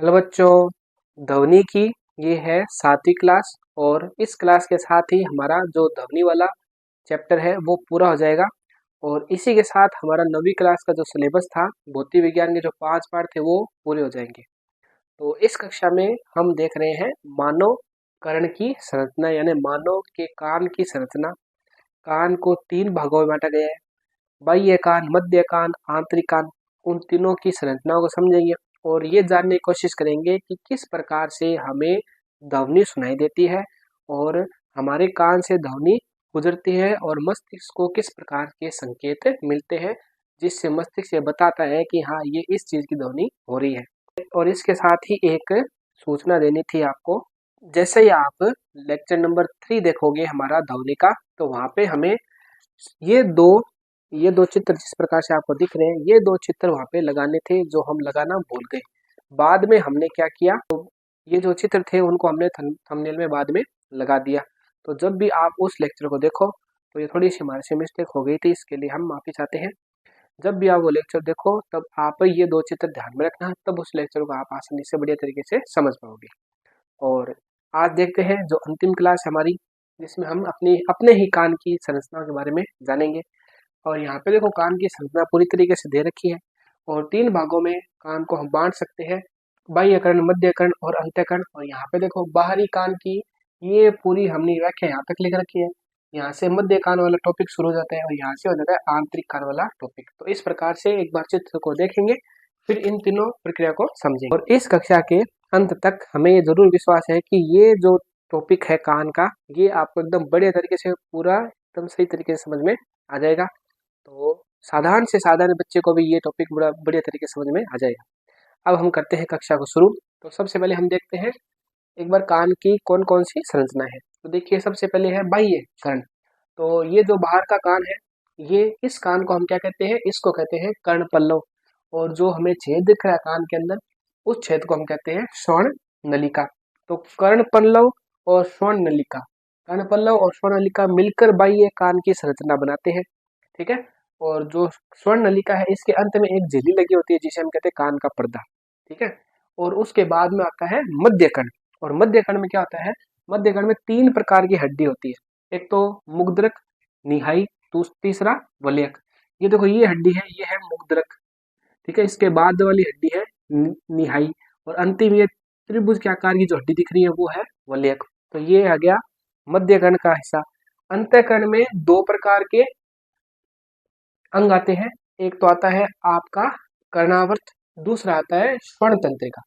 Hello बच्चों, ध्वनि की ये है 7वीं क्लास और इस क्लास के साथ ही हमारा जो ध्वनि वाला चैप्टर है वो पूरा हो जाएगा। और इसी के साथ हमारा 9वीं क्लास का जो सिलेबस था भौतिक विज्ञान के जो 5 पार्ट थे वो पूरे हो जाएंगे। तो इस कक्षा में हम देख रहे हैं मानव कर्ण की संरचना यानी मानव के कान की संरचना। कान को 3 भागों में बांटा गया है, बाह्य कान, मध्य कान, आंतरिक कान। उन तीनों की संरचनाओं को समझेंगे और ये जानने की कोशिश करेंगे कि किस प्रकार से हमें ध्वनि सुनाई देती है और हमारे कान से ध्वनि गुजरती है और मस्तिष्क को किस प्रकार के संकेत मिलते हैं जिससे मस्तिष्क ये बताता है कि हाँ ये इस चीज की ध्वनि हो रही है। और इसके साथ ही एक सूचना देनी थी आपको। जैसे ही आप लेक्चर नंबर 3 देखोगे हमारा ध्वनि का, तो वहां पे हमें ये दो ये दो चित्र जिस प्रकार से आपको दिख रहे हैं, ये दो चित्र वहां पे लगाने थे जो हम लगाना भूल गए। बाद में हमने क्या किया, तो ये जो चित्र थे उनको हमने थंबनेल में बाद में लगा दिया। तो जब भी आप उस लेक्चर को देखो तो ये थोड़ी सी हमारे से मिस्टेक हो गई थी, इसके लिए हम माफी चाहते हैं। जब भी आप वो लेक्चर देखो तब आप ये दो चित्र ध्यान में रखना, तब उस लेक्चर को आप आसानी से बढ़िया तरीके से समझ पाओगे। और आज देखते हैं जो अंतिम क्लास है हमारी, जिसमें हम अपने ही कान की संरचना के बारे में जानेंगे। और यहाँ पे देखो कान की संरचना पूरी तरीके से दे रखी है और 3 भागों में कान को हम बांट सकते हैं, बाह्य कर्ण, मध्य कर्ण और अंतःकर्ण। और यहाँ पे देखो बाहरी कान की ये पूरी हमने व्याख्या यहाँ तक लिख रखी है। यहाँ से मध्य कान वाला टॉपिक शुरू हो जाता है और यहाँ से हो जाता है आंतरिक कान वाला टॉपिक। तो इस प्रकार से एक बार चित्र को देखेंगे, फिर इन तीनों प्रक्रिया को समझेंगे। और इस कक्षा के अंत तक हमें ये जरूर विश्वास है कि ये जो टॉपिक है कान का, ये आपको एकदम बढ़िया तरीके से पूरा एकदम सही तरीके से समझ में आ जाएगा। तो साधारण से साधारण बच्चे को भी ये टॉपिक बड़ा बढ़िया तरीके से समझ में आ जाएगा। अब हम करते हैं कक्षा को शुरू। तो सबसे पहले हम देखते हैं एक बार कान की कौन कौन सी संरचना है। तो देखिए सबसे पहले है बाह्य कर्ण। तो ये जो बाहर का कान है, ये इस कान को हम क्या कहते हैं, इसको कहते हैं कर्ण पल्लव। और जो हमें छेद दिख रहा है कान के अंदर, उस छेद को हम कहते हैं श्रवण नलिका। तो कर्ण पल्लव और श्रवण नलिका, कर्ण पल्लव और श्रवण नलिका मिलकर बाह्य कान की संरचना बनाते हैं। ठीक है। और जो स्वर्ण नलिका है इसके अंत में एक झिल्ली लगी होती है जिसे हम कहते हैं कान का पर्दा। ठीक है। और उसके बाद में आता है मध्य कर्ण। और मध्य कर्ण में क्या होता है, मध्य कर्ण में 3 प्रकार की हड्डी होती है। एक तो मुग्धरक, निहाई, तीसरा वलयक। ये देखो ये हड्डी है, ये है मुग्धरक। ठीक है। इसके बाद वाली हड्डी है निहाई और अंतिम ये त्रिभुज के आकार की जो हड्डी दिख रही है वो है वलयक। तो ये आ गया मध्य कर्ण का हिस्सा। अंतःकर्ण में 2 प्रकार के अंग आते हैं। एक तो आता है आपका कर्णावर्त, दूसरा आता है स्वर्ण तंत्रिका।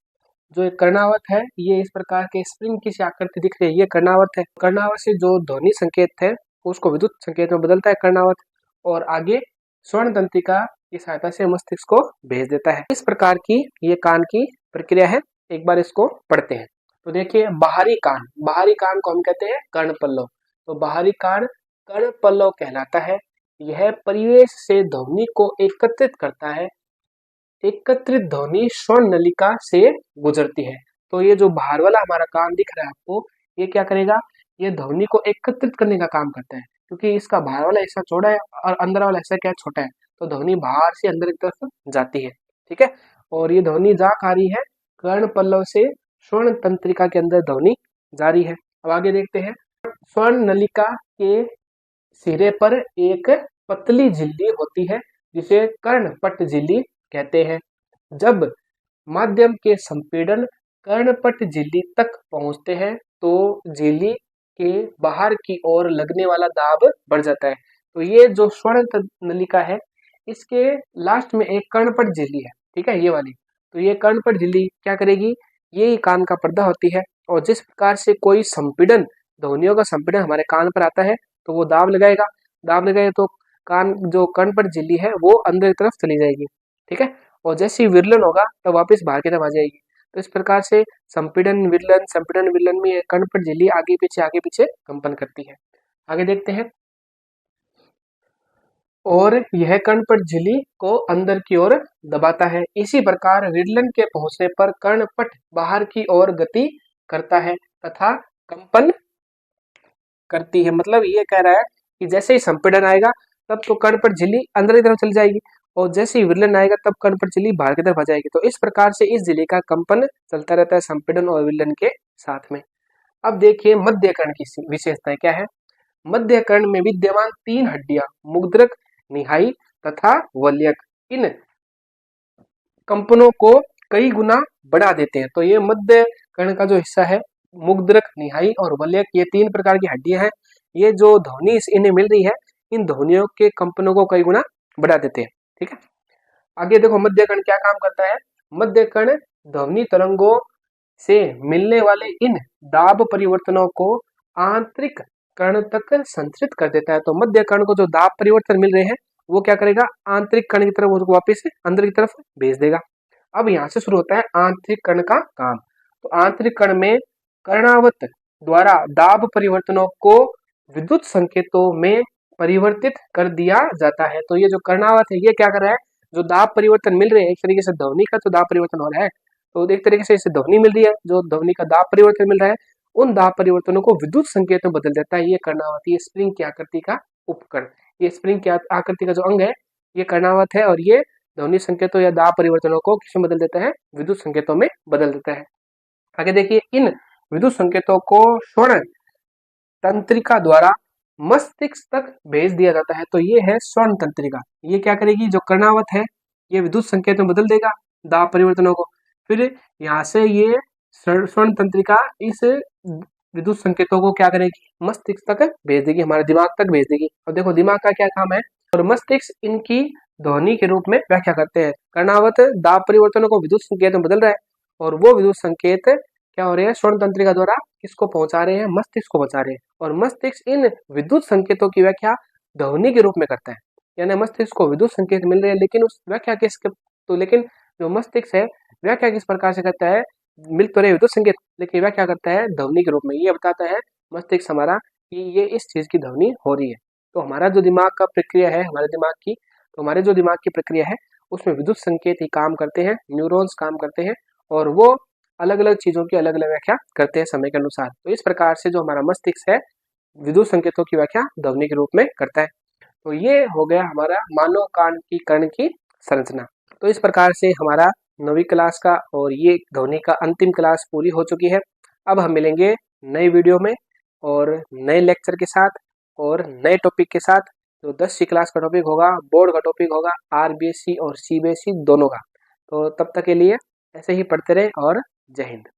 जो एक कर्णावर्त है ये इस प्रकार के स्प्रिंग की सी आकृति दिख रही है, ये कर्णावर्त है। कर्णावर्त से जो ध्वनि संकेत है उसको विद्युत संकेत में बदलता है कर्णावर्त, और आगे स्वर्ण तंत्रिका की सहायता से मस्तिष्क को भेज देता है। इस प्रकार की ये कान की प्रक्रिया है। एक बार इसको पढ़ते हैं। तो देखिए बाहरी कान, बाहरी कान को हम कहते हैं कर्ण पल्लव। तो बाहरी कान कर्ण पल्लव कहलाता है। यह परिवेश से ध्वनि को एकत्रित करता है। एकत्रित ध्वनि श्रवण नलिका से गुजरती है। तो ये जो बाहर वाला हमारा कान दिख रहा है आपको, ये क्या करेगा, ये ध्वनि को एकत्रित करने का काम करता है, क्योंकि इसका बाहर वाला हिस्सा चौड़ा है और अंदर वाला हिस्सा क्या है, छोटा है। तो ध्वनि बाहर से अंदर की तरफ जाती है। ठीक है। और ये ध्वनि जा आ रही है कर्ण पल्लव से श्रवण तंत्रिका के अंदर ध्वनि जारी है। अब आगे देखते हैं। स्वर्ण नलिका के सिरे पर एक पतली झिल्ली होती है जिसे कर्णपट झिल्ली कहते हैं। जब माध्यम के संपीड़न कर्णपट झिल्ली तक पहुंचते हैं तो झिल्ली के बाहर की ओर लगने वाला दाब बढ़ जाता है। तो ये जो स्वर्ण नलिका है इसके लास्ट में एक कर्णपट झिल्ली है। ठीक है, ये वाली। तो ये कर्णपट झिल्ली क्या करेगी, ये कान का पर्दा होती है। और जिस प्रकार से कोई संपीड़न, ध्वनियों का संपीड़न हमारे कान पर आता है तो वो दाब लगाएगा। दाब लगाएगा तो कान जो कर्णपट झिल्ली है वो अंदर की तरफ चली जाएगी। ठीक है। और जैसे ही विरलन होगा तो वापस बाहर की तरफ आ जाएगी। तो इस प्रकार से संपीड़न विरलन में कर्णपट झिल्ली आगे पीछे कंपन करती है। आगे देखते हैं। और यह कर्णपट झिल्ली को अंदर की ओर दबाता है। इसी प्रकार विरलन के पहुंचने पर कर्णपट बाहर की ओर गति करता है तथा कंपन करती है। मतलब ये कह रहा है कि जैसे ही संपीड़न आएगा तब तो कर्णपट झिल्ली अंदर की तरफ चली जाएगी और जैसे ही विलयन आएगा तब कण प्रचली बाहर की तरफ आ जाएगी। तो इस प्रकार से इस झिल्ली का कंपन चलता रहता है संपीड़न और विलयन के साथ में। अब देखिए मध्य कण की विशेषताएं क्या है। मध्य कण में विद्यमान 3 हड्डियां मुद्रक, निहाई तथा वल्यक इन कंपनों को कई गुना बढ़ा देते हैं। तो ये मध्य कण का जो हिस्सा है, मुद्रक, निहाई और वल्यक, ये 3 प्रकार की हड्डियां हैं। ये जो ध्वनि इन्हें मिल रही है, इन ध्वनियों के कंपनों को कई गुना बढ़ा देते हैं। ठीक है, आगे देखो मध्य कण क्या काम करता है। मध्य कण ध्वनि तरंगों से मिलने वाले इन दाब परिवर्तनों को आंतरिक कण तक संचरित कर देता है। तो मध्य कण को जो दाब परिवर्तन मिल रहे हैं वो क्या करेगा, आंतरिक कण की तरफ उसको वापस अंदर की तरफ भेज देगा। अब यहाँ से शुरू होता है आंतरिक कण का काम। तो आंतरिक कण में कर्णावत द्वारा दाब परिवर्तनों को विद्युत संकेतों में परिवर्तित कर दिया जाता है। तो ये जो कर्णावत है ये क्या कर रहा है, जो दाब परिवर्तन मिल रहे हैं, एक तरीके से ध्वनि का जो दाब परिवर्तन हो रहा है, तो एक तरीके से इसे ध्वनि मिल रही है, जो ध्वनि का दाब परिवर्तन मिल रहा है, उन दाब परिवर्तनों को विद्युत संकेत में बदल देता है। ये कर्णावत, ये स्प्रिंग की आकृति का उपकरण, ये स्प्रिंग की आकृति का जो अंग है ये कर्णावत है, और ये ध्वनि संकेतों या दाब परिवर्तनों को किसमें बदल देता है, विद्युत संकेतों में बदल देता है। आगे देखिए, इन विद्युत संकेतों को स्वर्ण तंत्रिका द्वारा मस्तिष्क तक भेज दिया जाता है। तो ये है स्वर्ण तंत्रिका। ये क्या करेगी, जो कर्णावत है ये विद्युत संकेत में बदल देगा दाब परिवर्तनों को, फिर यहाँ से ये स्वर्ण तंत्रिका इस विद्युत संकेतों को क्या करेगी, मस्तिष्क तक भेज देगी, हमारे दिमाग तक भेज देगी। और देखो दिमाग का क्या काम है, और मस्तिष्क इनकी ध्वनि के रूप में व्याख्या करते हैं। कर्णावत दाब परिवर्तनों को विद्युत संकेत में बदल रहा है, और वो विद्युत संकेत क्या हो रहे हैं, स्वर्ण तंत्रिका द्वारा किसको पहुंचा रहे हैं, मस्तिष्क को पहुंचा रहे हैं। और मस्तिष्क इन विद्युत संकेतों की व्याख्या ध्वनि के रूप में करता है। यानी मस्तिष्क को विद्युत संकेत मिल रहे हैं, लेकिन उस व्याख्या किसके, तो लेकिन जो मस्तिष्क है व्याख्या किस प्रकार से करता है, मिल तो रहे विद्युत संकेत, लेकिन व्याख्या करता है ध्वनि के रूप में। ये बताता है मस्तिष्क हमारा कि ये इस चीज की ध्वनि हो रही है। तो हमारा जो दिमाग का प्रक्रिया है, हमारे दिमाग की, तो हमारे जो दिमाग की प्रक्रिया है उसमें विद्युत संकेत ही काम करते हैं, न्यूरॉन्स काम करते हैं, और वो अलग अलग चीजों की अलग अलग व्याख्या करते हैं समय के अनुसार। तो इस प्रकार से जो हमारा मस्तिष्क है विद्युत संकेतों की व्याख्या ध्वनि के रूप में करता है। तो ये हो गया हमारा मानव कान की कर्ण की संरचना। तो इस प्रकार से हमारा 9वीं क्लास का और ये ध्वनि का अंतिम क्लास पूरी हो चुकी है। अब हम मिलेंगे नई वीडियो में और नए लेक्चर के साथ और नए टॉपिक के साथ। जो 10वीं क्लास का टॉपिक होगा, बोर्ड का टॉपिक होगा, RBSE और CBSE दोनों का। तो तब तक के लिए ऐसे ही पढ़ते रहे और जय हिंद।